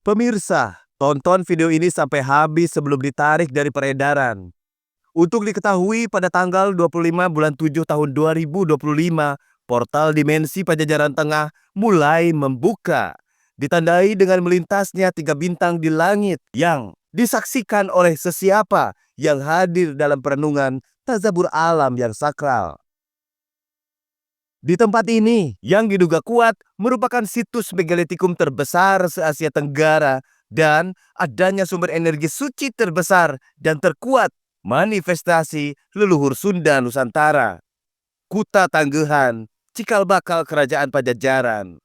Pemirsa, tonton video ini sampai habis sebelum ditarik dari peredaran. Untuk diketahui, pada tanggal 25 bulan 7 tahun 2025, portal Dimensi Pajajaran Tengah mulai membuka. Ditandai dengan melintasnya 3 bintang di langit yang disaksikan oleh sesiapa yang hadir dalam perenungan tazabur alam yang sakral. Di tempat ini, yang diduga kuat merupakan situs megalitikum terbesar se-Asia Tenggara dan adanya sumber energi suci terbesar dan terkuat manifestasi leluhur Sunda Nusantara. Kuta Tanggehan, cikal bakal kerajaan Pajajaran.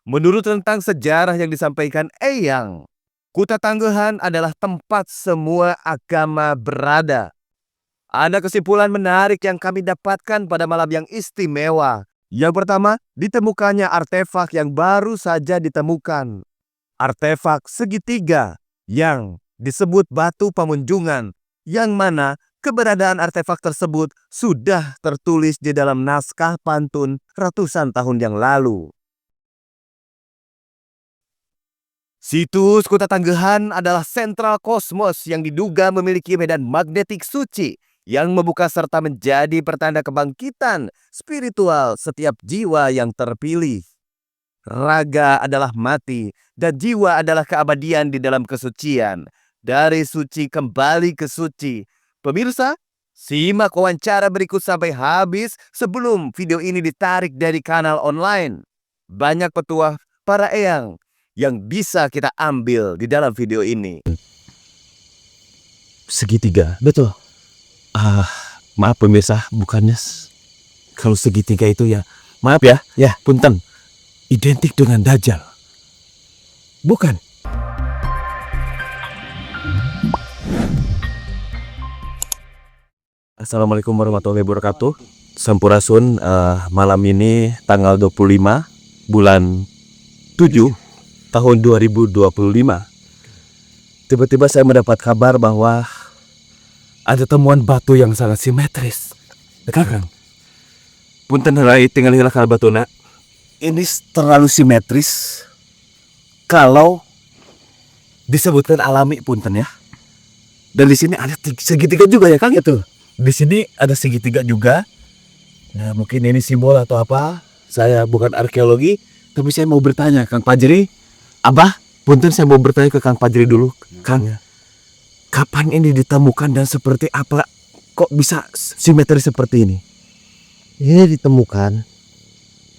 Menurut tentang sejarah yang disampaikan Eyang, Kuta Tanggehan adalah tempat semua agama berada. Ada kesimpulan menarik yang kami dapatkan pada malam yang istimewa. Yang pertama, ditemukannya artefak yang baru saja ditemukan. Artefak segitiga yang disebut batu pamunjungan, yang mana keberadaan artefak tersebut sudah tertulis di dalam naskah pantun ratusan tahun yang lalu. Situs Kuta Tanggehan adalah sentral kosmos yang diduga memiliki medan magnetik suci yang membuka serta menjadi pertanda kebangkitan spiritual setiap jiwa yang terpilih. Raga adalah mati dan jiwa adalah keabadian di dalam kesucian. Dari suci kembali ke suci. Pemirsa, simak wawancara berikut sampai habis sebelum video ini ditarik dari kanal online. Banyak petuah para eyang yang bisa kita ambil di dalam video ini. Segitiga, betul. Maaf pemirsa, bukannya kalau segitiga itu ya, maaf ya, punten, identik dengan Dajjal. Bukan. Assalamualaikum warahmatullahi wabarakatuh. Sampurasun, malam ini tanggal 25 bulan 7 tahun 2025. Tiba-tiba saya mendapat kabar bahwa ada temuan batu yang sangat simetris. Kakang, punten rai tinggal hilakal batuna. Ini terlalu simetris. Kalau disebutkan alami punten ya. Dan di sini ada segitiga juga ya Kang itu. Di sini ada segitiga juga. Nah, mungkin ini simbol atau apa? Saya bukan arkeologi, tapi saya mau bertanya Kang Pajri. Abah, punten saya mau bertanya ke Kang Pajri dulu. Kang, kapan ini ditemukan dan seperti apa kok bisa simetris seperti ini? Ini ditemukan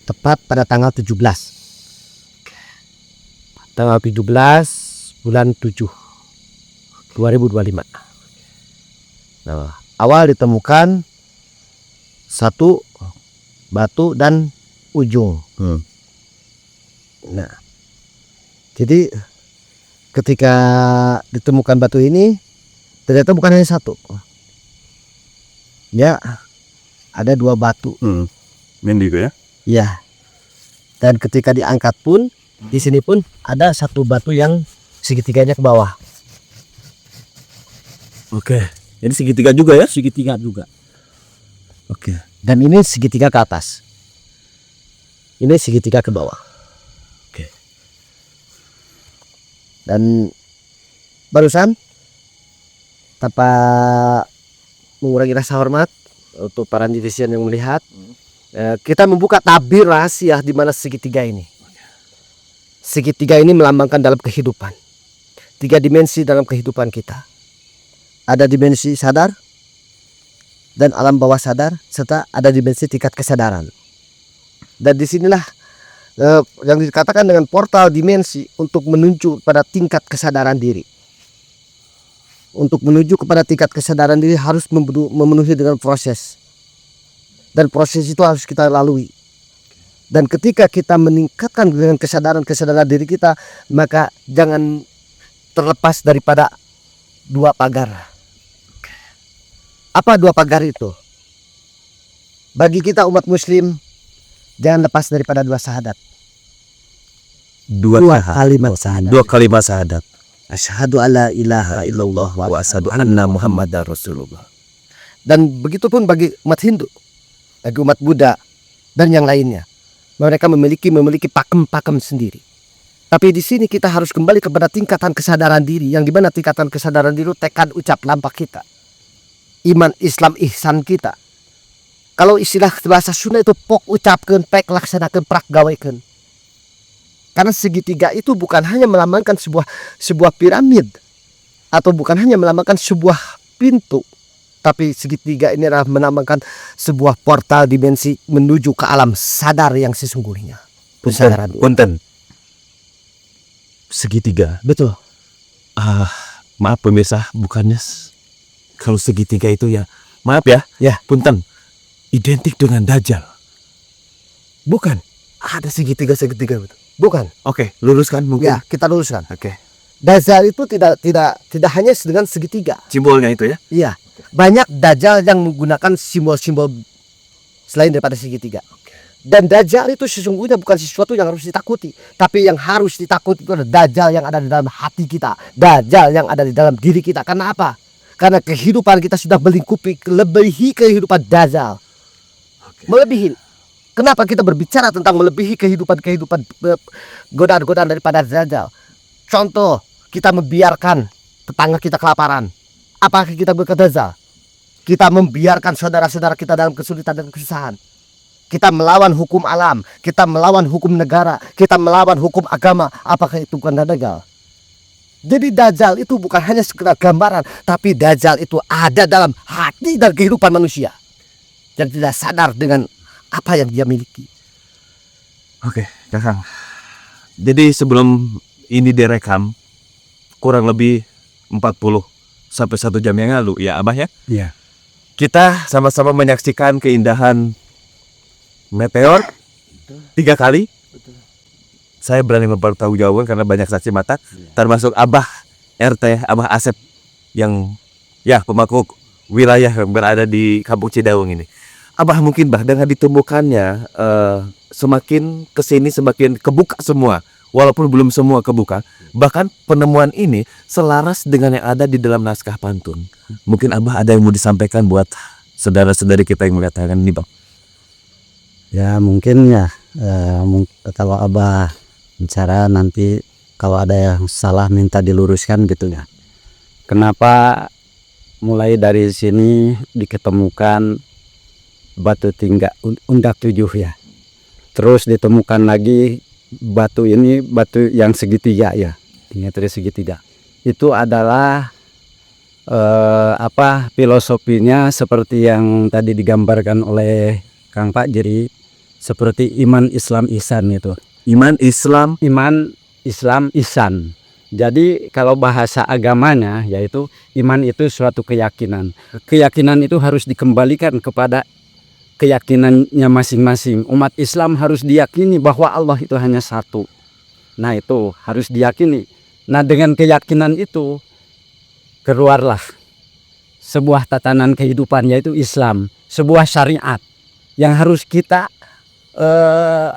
tepat pada tanggal 17. Tanggal 17 bulan 7 2025. Nah, awal ditemukan satu batu dan ujung. Nah, jadi ketika ditemukan batu ini ternyata bukan hanya satu. Ya, ada 2 batu. Mendigo ya? Ya. Dan ketika diangkat pun di sini pun ada 1 batu yang segitiganya ke bawah. Oke. Ini segitiga juga ya? Segitiga juga. Oke. Dan ini segitiga ke atas. Ini segitiga ke bawah. Oke. Dan barusan tanpa mengurangi rasa hormat untuk para netizen yang melihat, kita membuka tabir rahasia di mana segitiga ini. Segitiga ini melambangkan dalam kehidupan 3 dimensi dalam kehidupan kita. Ada dimensi sadar dan alam bawah sadar, serta ada dimensi tingkat kesadaran. Dan disinilah yang dikatakan dengan portal dimensi untuk menuju pada tingkat kesadaran diri. Untuk menuju kepada tingkat kesadaran diri harus memenuhi dengan proses. Dan proses itu harus kita lalui. Dan ketika kita meningkatkan dengan kesadaran diri kita, maka jangan terlepas daripada 2 pagar. Apa 2 pagar itu? Bagi kita umat muslim, jangan lepas daripada 2 syahadat. 2 kalimat syahadat. 2 kalimat syahadat. Asyhadu alla ilaha illallah Wa asyhadu anna Muhammadar Rasulullah. Dan begitupun bagi umat Hindu, bagi umat Buddha dan yang lainnya. Mereka memiliki pakem-pakem sendiri. Tapi di sini kita harus kembali kepada tingkatan kesadaran diri, yang dimana tingkatan kesadaran diri itu tekad ucap lampak kita, iman Islam ihsan kita. Kalau istilah bahasa Sunda itu pok ucapkan, pek laksanakan, prak gawaikan. Karena segitiga itu bukan hanya melambangkan sebuah piramid, atau bukan hanya melambangkan sebuah pintu, tapi segitiga ini adalah melambangkan sebuah portal dimensi menuju ke alam sadar yang sesungguhnya. Kesadaran. Punten. Segitiga. Betul. Maaf pemirsa, bukannya kalau segitiga itu ya, maaf ya, Ya. punten, identik dengan Dajjal. Bukan. Ada segitiga betul. Bukan. Oke, luruskan mungkin. Ya, kita luruskan. Oke, Dajjal itu tidak hanya dengan segitiga. simbolnya itu ya. Iya. Banyak dajjal yang menggunakan simbol-simbol selain daripada segitiga. Dan dajjal itu sesungguhnya bukan sesuatu yang harus ditakuti, tapi yang harus ditakuti itu adalah dajjal yang ada di dalam hati kita, dajjal yang ada di dalam diri kita. Karena apa? Karena kehidupan kita sudah melebihi kehidupan dajjal. Melebihi. Kenapa kita berbicara tentang melebihi kehidupan godaan-godaan daripada dajjal? Contoh, kita membiarkan tetangga kita kelaparan. Apakah kita berkata dajjal? Kita membiarkan saudara-saudara kita dalam kesulitan dan kesusahan. Kita melawan hukum alam, kita melawan hukum negara, kita melawan hukum agama. Apakah itu bukan dajjal? Jadi dajjal itu bukan hanya sekedar gambaran, tapi dajjal itu ada dalam hati dan kehidupan manusia dan tidak sadar dengan apa yang dia miliki. Oke, Kakang. Jadi sebelum ini direkam, kurang lebih 40 sampai 1 jam yang lalu, ya Abah ya? Iya. Kita sama-sama menyaksikan keindahan meteor 3 kali. Saya berani mempertanggungjawabkan karena banyak saksi mata, termasuk Abah RT, Abah Asep yang ya pemangku wilayah yang berada di Kampung Cidaung ini. Abah mungkin bah dengan ditemukannya semakin kesini semakin kebuka semua, walaupun belum semua kebuka. Bahkan penemuan ini selaras dengan yang ada di dalam naskah pantun. Mungkin Abah ada yang mau disampaikan buat saudara-saudari kita yang mengatakan ini, Bang. Ya mungkin ya kalau Abah bicara nanti kalau ada yang salah minta diluruskan gitu ya. Kenapa mulai dari sini diketemukan batu tinggal undak 7 ya. Terus ditemukan lagi batu ini batu yang segitiga ya. Tinggal segitiga. Itu adalah filosofinya seperti yang tadi digambarkan oleh Kang Pak Jiri, seperti iman Islam ihsan itu. Iman Islam ihsan. Jadi kalau bahasa agamanya yaitu iman itu suatu keyakinan. Keyakinan itu harus dikembalikan kepada keyakinannya masing-masing. Umat Islam harus diyakini bahwa Allah itu hanya satu. Nah itu harus diyakini. Nah dengan keyakinan itu keluarlah sebuah tatanan kehidupan yaitu Islam. Sebuah syariat yang harus kita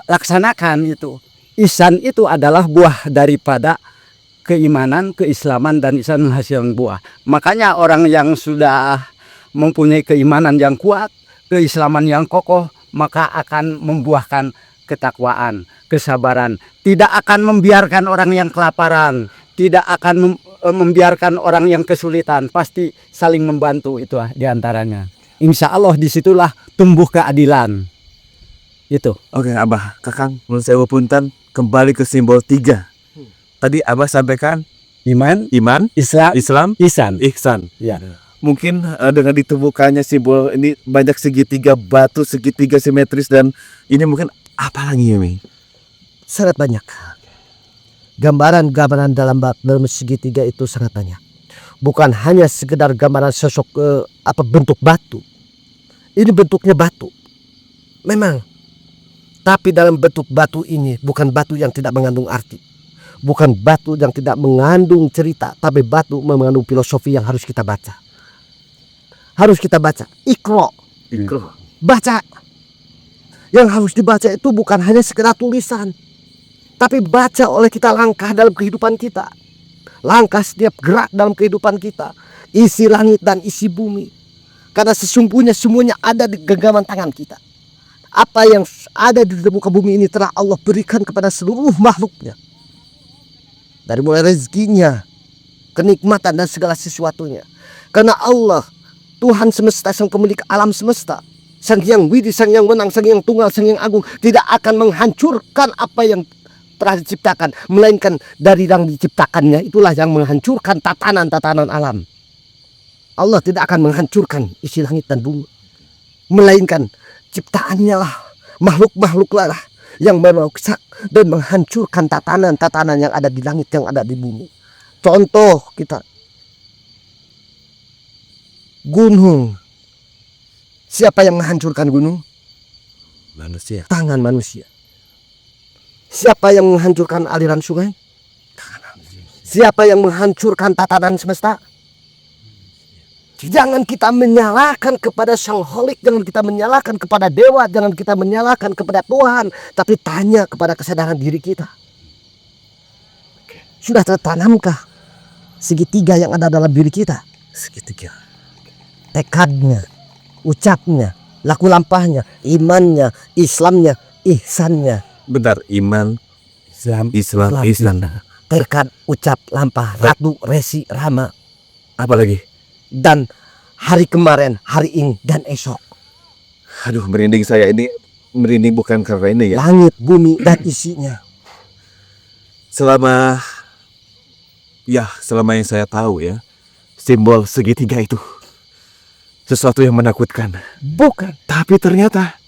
laksanakan itu. Ihsan itu adalah buah daripada keimanan, keislaman dan ihsan menghasilkan buah. Makanya orang yang sudah mempunyai keimanan yang kuat, keislaman yang kokoh, maka akan membuahkan ketakwaan, kesabaran. Tidak akan membiarkan orang yang kelaparan, tidak akan membiarkan orang yang kesulitan. Pasti saling membantu itu diantaranya. Insya Allah disitulah tumbuh keadilan. Itu. Oke, Abah, Kakang, menurut saya punten kembali ke simbol 3. Tadi Abah sampaikan Iman, Islam, ihsan. ihsan. Ya. Mungkin dengan ditemukannya simbol ini banyak segitiga batu, segitiga simetris dan ini mungkin apa lagi ini? Sangat banyak. Gambaran-gambaran dalam segitiga itu sangat banyak. Bukan hanya sekedar gambaran sosok bentuk batu. Ini bentuknya batu. Memang. Tapi dalam bentuk batu ini bukan batu yang tidak mengandung arti. Bukan batu yang tidak mengandung cerita, tapi batu mengandung filosofi yang harus kita baca. Harus kita baca. Iqra. Baca. Yang harus dibaca itu bukan hanya sekedar tulisan, tapi baca oleh kita langkah dalam kehidupan kita. Langkah setiap gerak dalam kehidupan kita. Isi langit dan isi bumi. Karena sesungguhnya semuanya ada di genggaman tangan kita. Apa yang ada di muka bumi ini telah Allah berikan kepada seluruh makhluknya. dari mulai rezekinya, kenikmatan dan segala sesuatunya. Karena Allah, Tuhan semesta, sang pemilik alam semesta, sang yang widi, sang yang menang, sang yang tunggal, sang yang agung, tidak akan menghancurkan apa yang telah diciptakan, melainkan dari yang diciptakannya itulah yang menghancurkan tatanan-tatanan alam. Allah tidak akan menghancurkan isi langit dan bumi, melainkan ciptaannya lah, makhluk-makhluk lah yang merusak dan menghancurkan tatanan-tatanan yang ada di langit, yang ada di bumi. Contoh kita, gunung. Siapa yang menghancurkan gunung? Manusia. Tangan manusia. Siapa yang menghancurkan aliran sungai? Siapa yang menghancurkan tatanan semesta? Jangan kita menyalahkan kepada Sang Holik, jangan kita menyalahkan kepada dewa, jangan kita menyalahkan kepada Tuhan, tapi tanya kepada kesadaran diri kita. Sudah tertanamkah segitiga yang ada dalam diri kita? Segitiga. Tekadnya, ucapnya, laku lampahnya, imannya, Islamnya, ihsannya. Bentar, iman, Islam, ihsan. Tekad, ucap, lampah, ratu, resi, rama. Apa lagi? Dan hari kemarin, hari ini, dan esok. Aduh, merinding saya ini. Merinding bukan karena ini ya. Langit, bumi, dan isinya. Selama yang saya tahu ya, simbol segitiga itu sesuatu yang menakutkan. Bukan. Tapi ternyata,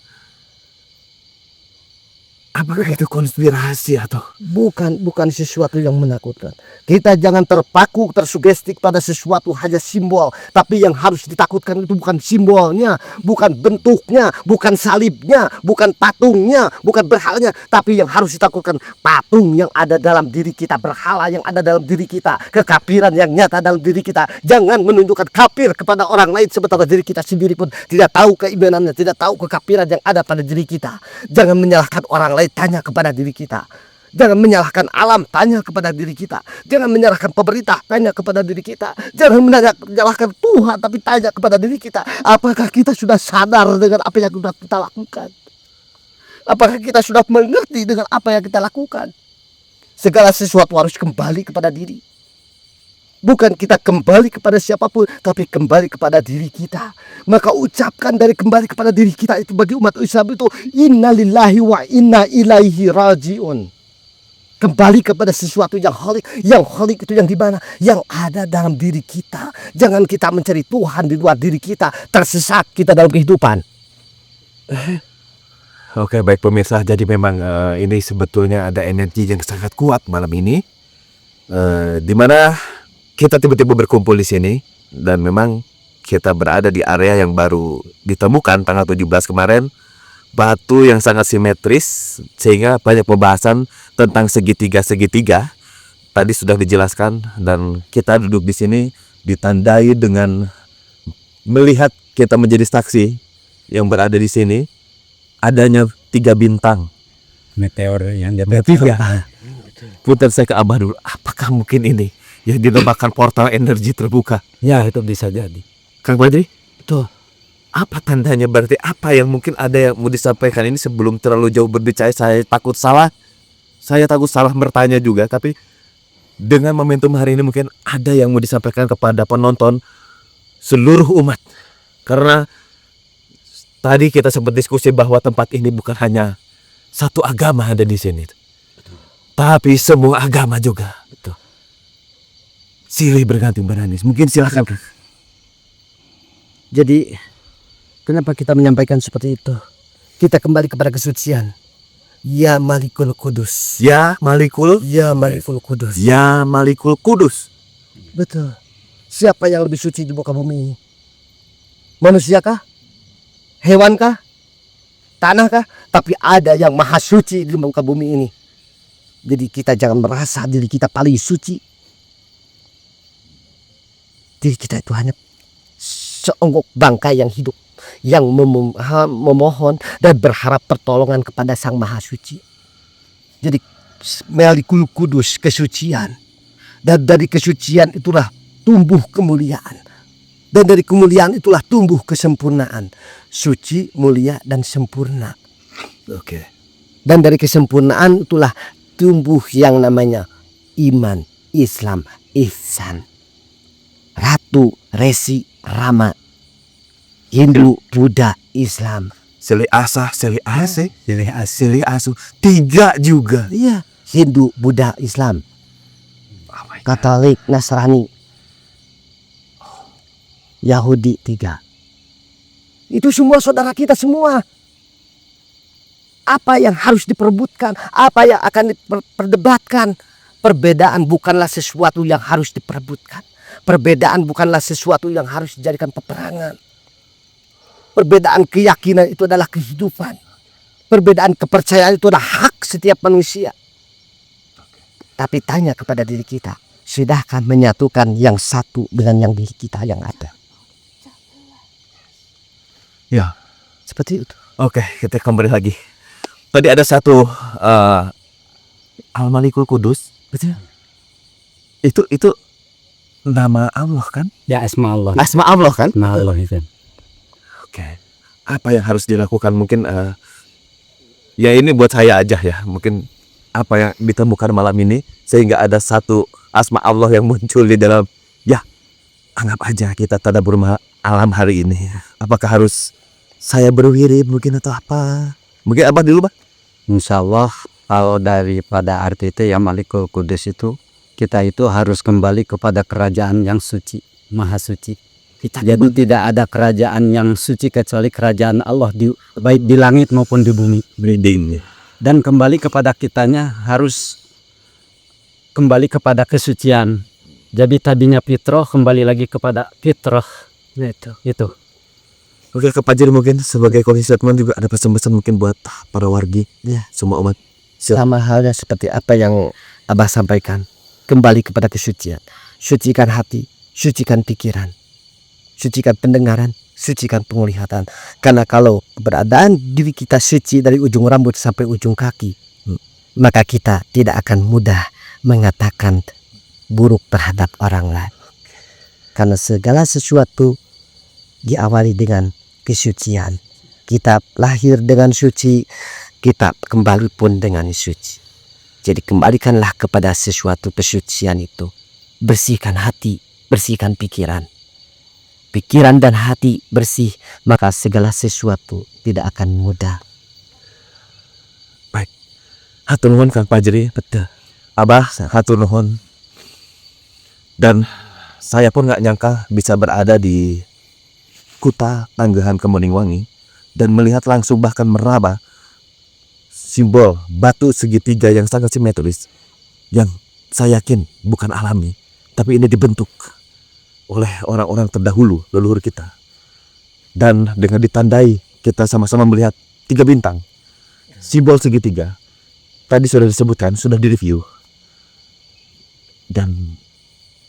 apakah itu konspirasi atau? Bukan sesuatu yang menakutkan. Kita jangan terpaku, tersugesti pada sesuatu hanya simbol. Tapi yang harus ditakutkan itu bukan simbolnya, bukan bentuknya, bukan salibnya, bukan patungnya, bukan berhalanya. Tapi yang harus ditakutkan patung yang ada dalam diri kita, berhala yang ada dalam diri kita, kekafiran yang nyata dalam diri kita. Jangan menunjukkan kafir kepada orang lain sementara diri kita sendiri pun tidak tahu keimanannya, tidak tahu kekafiran yang ada pada diri kita. Jangan menyalahkan orang lain, tanya kepada diri kita. Jangan menyalahkan alam, tanya kepada diri kita. Jangan menyalahkan pemerintah, tanya kepada diri kita. Jangan menyalahkan Tuhan, tapi tanya kepada diri kita. Apakah kita sudah sadar dengan apa yang sudah kita lakukan? Apakah kita sudah mengerti dengan apa yang kita lakukan? Segala sesuatu harus kembali kepada diri. Bukan kita kembali kepada siapapun, tapi kembali kepada diri kita. Maka ucapkan dari kembali kepada diri kita itu bagi umat Islam itu inna lillahi wa inna ilaihi rajiun. Kembali kepada sesuatu yang holik. Yang holik itu yang di mana? Yang ada dalam diri kita. Jangan kita mencari Tuhan di luar diri kita. Tersesat kita dalam kehidupan. Oke, baik pemirsa. Jadi memang ini sebetulnya ada energi yang sangat kuat malam ini. Di mana kita tiba-tiba berkumpul di sini. Dan memang kita berada di area yang baru ditemukan tanggal 17 kemarin. Batu yang sangat simetris sehingga banyak pembahasan tentang segitiga-segitiga tadi sudah dijelaskan, dan kita duduk di sini ditandai dengan melihat kita menjadi saksi yang berada di sini adanya 3 bintang Meteor yang jatuh. tiga. Putar saya ke Abah dulu, apakah mungkin ini yang dinamakan portal energi terbuka? Ya, itu bisa jadi. Kang Badri, Tuh. apa tandanya? Berarti apa yang mungkin ada yang mau disampaikan ini? Sebelum terlalu jauh berbicara, saya takut salah bertanya juga. Tapi dengan momentum hari ini mungkin ada yang mau disampaikan kepada penonton seluruh umat. Karena tadi kita sempat diskusi bahwa tempat ini bukan hanya satu agama ada di sini, tapi semua agama juga. Betul. Silih berganti beranis. Mungkin silakan. Jadi kenapa kita menyampaikan seperti itu? Kita kembali kepada kesucian. Ya Malikul Kudus. Ya Malikul, Ya Malikul Kudus. Ya Malikul Kudus. Betul. Siapa yang lebih suci di muka bumi ini? Manusiakah? Hewankah? Tanahkah? Tapi ada yang maha suci di muka bumi ini. Jadi kita jangan merasa diri kita paling suci. Diri kita itu hanya seonggok bangkai yang hidup, yang memohon dan berharap pertolongan kepada Sang Maha Suci. Jadi Malikul Kudus, kesucian. Dan dari kesucian itulah tumbuh kemuliaan. Dan dari kemuliaan itulah tumbuh kesempurnaan. Suci, mulia, dan sempurna. Oke. Dan dari kesempurnaan itulah tumbuh yang namanya iman, Islam, Ihsan. Ratu, Resi, Rama. Hindu, Buddha, Islam. Silih asah, silih ase, silih asu. 3 juga. Iya, Hindu, Buddha, Islam. Katolik, Nasrani, Yahudi 3. Itu semua saudara kita semua. Apa yang harus diperebutkan? Apa yang akan diperdebatkan? Perbedaan bukanlah sesuatu yang harus diperebutkan. Perbedaan bukanlah sesuatu yang harus dijadikan peperangan. Perbedaan keyakinan itu adalah kehidupan. Perbedaan kepercayaan itu adalah hak setiap manusia. Tapi tanya kepada diri kita, sudahkah menyatukan yang satu dengan yang diri kita yang ada? Ya, Seperti itu. oke, kita kembali lagi. Tadi ada satu Al-Malikul Kudus. Betul. Itu nama Allah kan? Ya asma Allah. Asma Allah kan? Nah Allah itu. Oke. Apa yang harus dilakukan mungkin ya ini buat saya aja ya. Mungkin apa yang ditemukan malam ini sehingga ada satu asma Allah yang muncul di dalam, ya anggap aja kita tadabbur alam hari ini. Apakah harus saya berwirid mungkin atau apa? Mungkin apa dulu, Pak? Insya Allah kalau daripada arti itu yang Malikul Kudus itu, kita itu harus kembali kepada kerajaan yang suci, maha suci. Jadi tidak ada kerajaan yang suci kecuali kerajaan Allah, baik di langit maupun di bumi. Merinding. Dan kembali kepada kitanya harus kembali kepada kesucian. Jadi tadinya fitrah kembali lagi kepada fitrah. Itu. Oke, ke Pak Jir mungkin sebagai komisi statement juga ada pesan-pesan mungkin buat para wargi, Ya. semua umat. Sama halnya seperti apa yang Abah sampaikan. Kembali kepada kesucian. Sucikan hati, sucikan pikiran, sucikan pendengaran, sucikan penglihatan. Karena kalau keberadaan diri kita suci dari ujung rambut sampai ujung kaki, maka kita tidak akan mudah mengatakan buruk terhadap orang lain. Karena segala sesuatu diawali dengan kesucian. Kita lahir dengan suci, kita kembali pun dengan suci. Jadi kembalikanlah kepada sesuatu kesucian itu. Bersihkan hati, bersihkan pikiran. Pikiran dan hati bersih, maka segala sesuatu tidak akan mudah. Hatur nuhun Kang Pajri, betul. Abah, hatur nuhun. Dan saya pun nggak nyangka bisa berada di Kuta Tanggahan Kemuning Wangi dan melihat langsung bahkan meraba simbol batu segitiga yang sangat simetris yang saya yakin bukan alami, tapi ini dibentuk oleh orang-orang terdahulu leluhur kita. Dan dengan ditandai kita sama-sama melihat 3 bintang, simbol segitiga. Tadi sudah disebutkan, sudah direview. Dan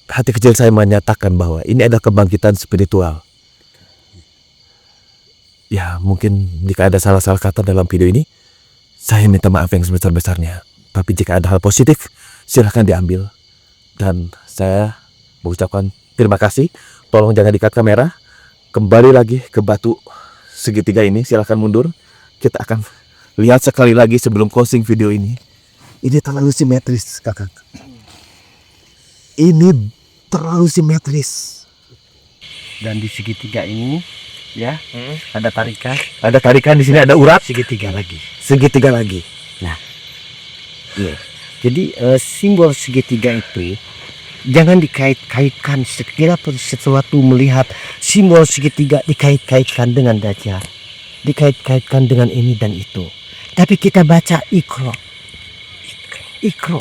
hati kecil saya menyatakan bahwa ini adalah kebangkitan spiritual. Ya mungkin jika ada salah-salah kata dalam video ini, saya minta maaf yang sebesar-besarnya. Tapi jika ada hal positif, silahkan diambil. Dan saya mengucapkan terima kasih. Tolong jangan dikat kamera. Kembali lagi ke batu segitiga ini, silahkan mundur. Kita akan lihat sekali lagi sebelum closing video ini. Ini terlalu simetris, kakak. Ini terlalu simetris. Dan di segitiga ini, ya, ada tarikan. Ada tarikan di sini, ada urat. Segitiga lagi. Segitiga lagi. Ya. Jadi simbol segitiga itu jangan dikait-kaitkan. Sekira sesuatu melihat simbol segitiga dikait-kaitkan dengan dajjal, dikait-kaitkan dengan ini dan itu. Tapi kita baca Iqra. Iqra.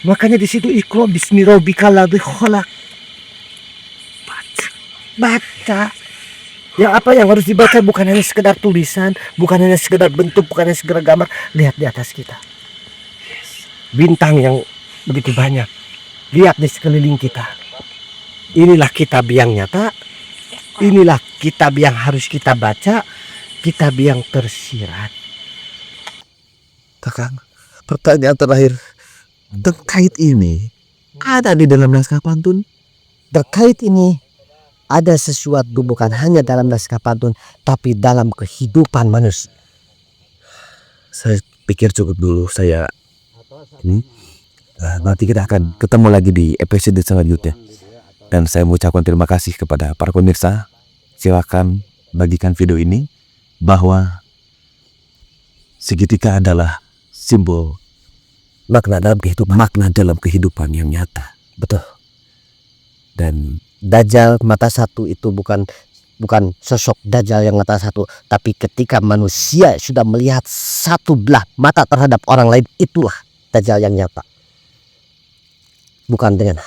Makanya di situ Iqra bismi rabbikal ladzi khalaq. Baca. Yang apa yang harus dibaca bukan hanya sekedar tulisan, bukan hanya sekedar bentuk, bukan hanya sekedar gambar. Lihat di atas kita. Bintang yang begitu banyak. Lihat di sekeliling kita. Inilah kitab yang nyata. Inilah kitab yang harus kita baca. Kitab yang tersirat. Kakak, pertanyaan terakhir. Terkait ini, ada di dalam naskah pantun? Terkait ini, ada sesuatu bukan hanya dalam naskah pantun, tapi dalam kehidupan manusia. Saya pikir cukup dulu saya Nanti kita akan ketemu lagi di episode selanjutnya. Dan saya mengucapkan terima kasih kepada para pemirsa. Silakan bagikan video ini bahwa segitiga adalah simbol Makna dalam kehidupan. makna dalam kehidupan yang nyata. Betul. Dan Dajjal mata satu itu bukan sosok Dajjal yang mata satu, tapi ketika manusia sudah melihat satu belah mata terhadap orang lain, itulah Dajjal yang nyata. Bukan dengan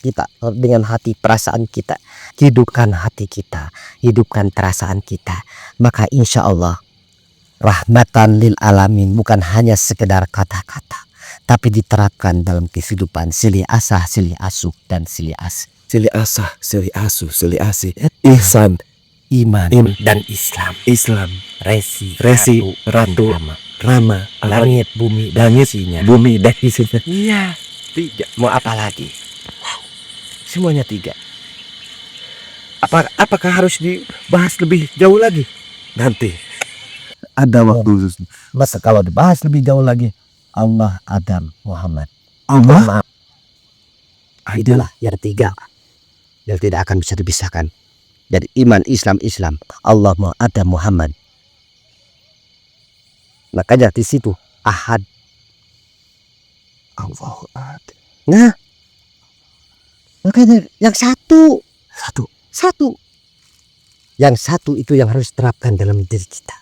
kita, dengan hati perasaan kita. Hidupkan hati kita, hidupkan perasaan kita, maka insya Allah rahmatan lil alamin, bukan hanya sekedar kata-kata, tapi diterapkan dalam kehidupan silih asah, silih asuh, dan silih asih. silih asah, silih asuh, silih asih, ihsan, Iman Im- dan Islam, Islam, resi, ratu, rama, rama, langit, bumi, dan langit, isinya. bumi, dan isinya. Iya, tiga. Mau apa lagi? Semuanya tiga. Apakah harus dibahas lebih jauh lagi? Nanti ada waktu khusus. Masa kalau dibahas lebih jauh lagi, Allah, Adam, Muhammad. Allah, Maaf, itulah yang tiga yang tidak akan bisa dipisahkan. Jadi iman, Islam, Allah, Adam, Muhammad. Makanya di situ ahad. Allah ada. Nah, makanya yang satu. Yang satu itu yang harus terapkan dalam diri kita.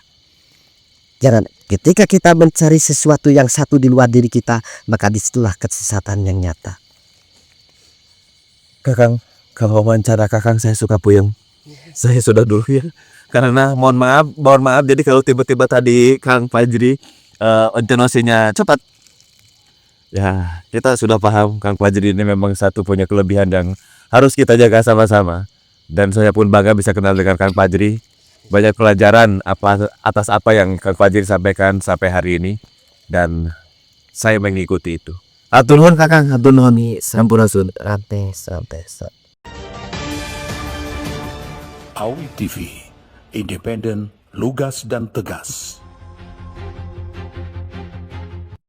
Jangan ketika kita mencari sesuatu yang satu di luar diri kita, maka disitulah kesesatan yang nyata. Kakang, kalau wawancara Kakang saya suka puyeng. Saya sudah dulu ya. Karena mohon maaf jadi kalau tiba-tiba tadi Kang Fajri intonasinya cepat. Ya, kita sudah paham Kang Fajri ini memang satu punya kelebihan yang harus kita jaga sama-sama. Dan saya pun bangga bisa kenal dengan Kang Fajri. Banyak pelajaran atas apa yang Kang Fajri sampaikan sampai hari ini. Dan saya mengikuti itu. Atur nuhun Kakang, atur nuhun. Sampurasun. Sampai. AWI TV, independen, lugas dan tegas.